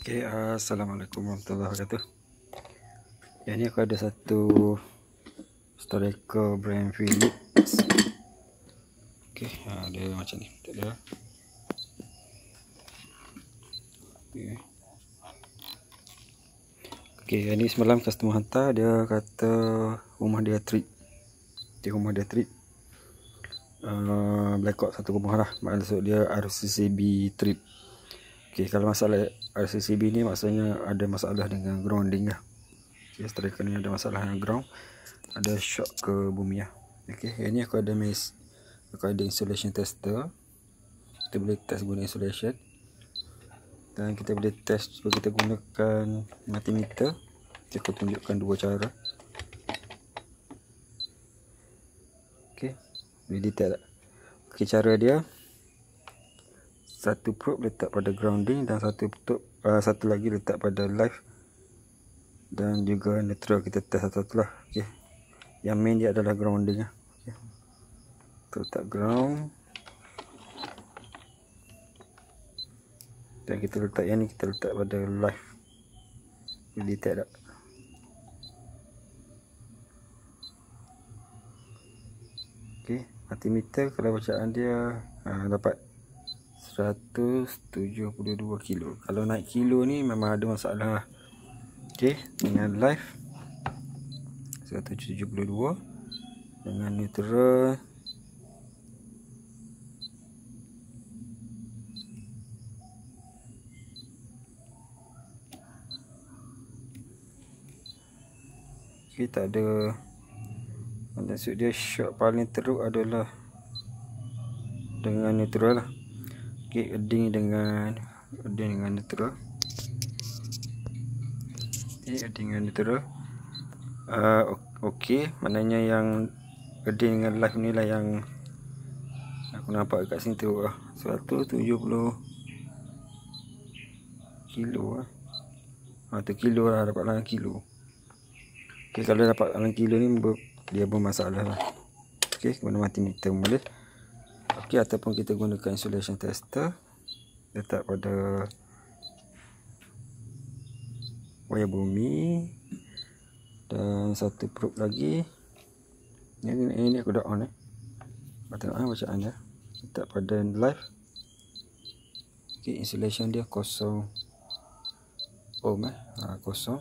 Okay, Assalamualaikum warahmatullahi wabarakatuh. Yang ni aku ada satu Storeco brand Philips. Okay, dia macam ni. Tak ada. Okay, yang ni semalam customer hantar, dia kata rumah dia trip. Rumah dia trip. Blackout satu rumah lah. Maksud dia RCCB trip. Okay, kalau masalah RCCB ni maksudnya ada masalah dengan grounding lah. Okay, Storeco ni ada masalah dengan ground, ada shock ke bumi lah. Okay, yang ni aku ada insulation tester. Kita boleh test guna insulation, dan kita boleh test juga kita gunakan multimeter. Okay, aku tunjukkan dua cara. Okay, boleh detect tak? Okay, cara dia, satu probe letak pada grounding dan satu lagi letak pada live dan juga neutral. Kita test satu-satu lah. Okay, yang main dia adalah grounding lah. Okay, kita letak ground, dan kita letak yang ni, kita letak pada live. Boleh detect tak? Okay, multimeter kalau bacaan dia dapat 172 kilo. Kalau naik kilo ni memang ada masalah. Okay, dengan live 172, dengan neutral okay, tak ada. Maksud dia shock paling teruk adalah dengan neutral lah. Okay, earding dengan neutral. Okay, earding dengan neutral. Okay, maknanya yang earding dengan live ni lah yang aku nampak kat sini teruk lah. 170 kilo lah. 1 kilo lah, dapat 8 kilo. Okay, kalau dapat 8 kilo ni dia bermasalah lah. Okay, guna multimeter boleh. Okay, ataupun kita gunakan insulation tester, letak pada wayar bumi, dan satu probe lagi. Ini aku dah on tengok bacaan dia. Letak pada live. Okay, insulation dia 0 ohm kosong.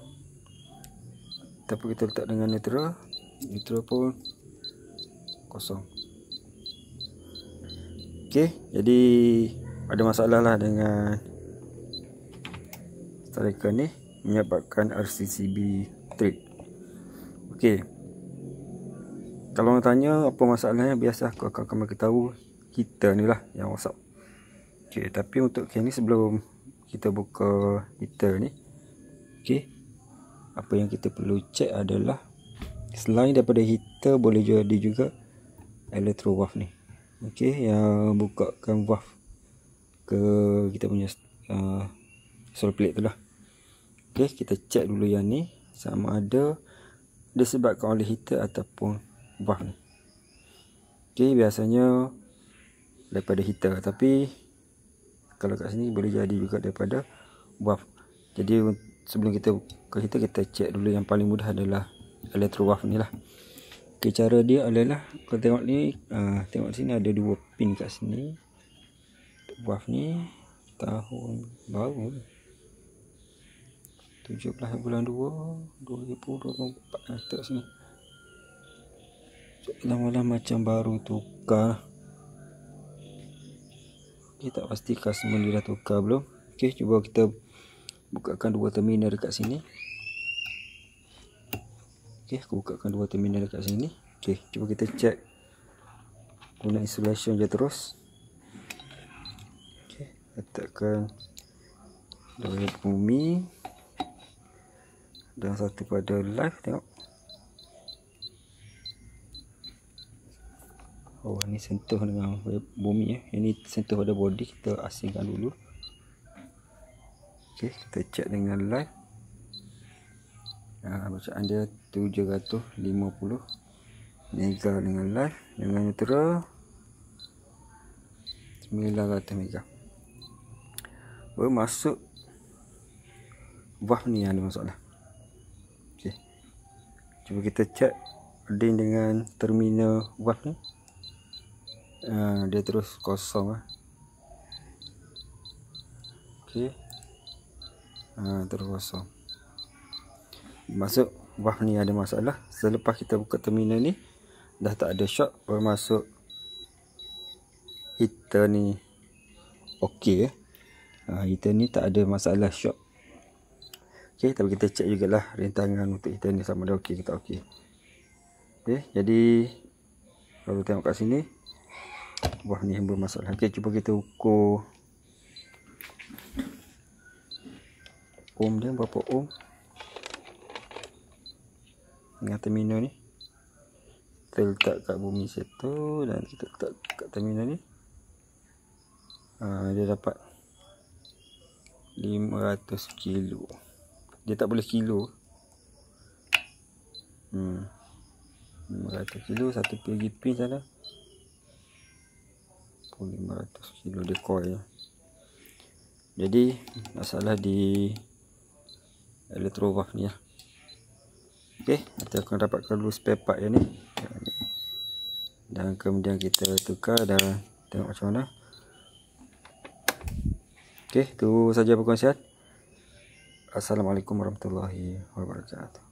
Tapi kita letak dengan neutral pun kosong. Okay, jadi ada masalah lah dengan Storeco ni, menyebabkan RCCB trip. Okay, kalau orang tanya apa masalahnya, biasa aku akan beritahu kita ni lah yang WhatsApp. Okay, tapi untuk yang ni, sebelum kita buka heater ni, okay, apa yang kita perlu cek adalah, selain daripada heater, boleh jadi juga electro valve ni. Okay, yang bukakan valve ke kita punya sol plate tu lah. Okay, kita cek dulu yang ni sama ada disebabkan oleh heater ataupun valve ni. Okay, biasanya daripada heater, tapi kalau kat sini boleh jadi juga daripada valve. Jadi sebelum kita ke heater, kita cek dulu. Yang paling mudah adalah electro valve ni lah. Okay, cara dia adalah, kalau tengok ni, tengok sini ada dua pin kat sini. Valve ni tahun baru 17 bulan 2 2024 letak sini. Lama-lama macam baru tukar. Okay, tak pastikan semua ni dah tukar belum. Okay, cuba kita bukakan dua terminal dekat sini. Okay, aku bukakan dua terminal dekat sini. Okay, cuba kita cek guna insulation je terus. Okay, letakkan wayar bumi dan satu pada live. Tengok, oh ni sentuh dengan wayar bumi Ini sentuh pada body, kita asingkan dulu. Okay, kita cek dengan live. Bacaan dia 750 mega dengan live, dengan neutral 900 mega. Bermaksud valve ni yang ada masalah. Okey. Cuba kita check link dengan terminal valve ni. Dia terus kosong lah. Okey. Terus kosong. Maksud valve ni ada masalah. Selepas kita buka terminal ni, dah tak ada shock, bermaksud heater ni okey. Heater ni tak ada masalah shock. Okey, tapi kita check jugalah rintangan untuk heater ni sama ada okey ke tak okey. Okey, jadi kalau tengok kat sini, valve ni yang bermasalah. Okey, cuba kita ukur ohm dia berapa ohm dengan terminal ni. Kita letak kat bumi satu dan kita letak kat terminal ni. Dia dapat 500 kilo. Dia tak boleh kilo. 500 kilo, satu pergi pin sana. 500 kilo dia coil. Jadi masalah di elektro valve ni lah. Okey, nanti aku akan dapatkan dulu spare part yang ni. Dan kemudian kita tukar dan tengok macam mana. Okey, itu saja perkongsian. Assalamualaikum warahmatullahi wabarakatuh.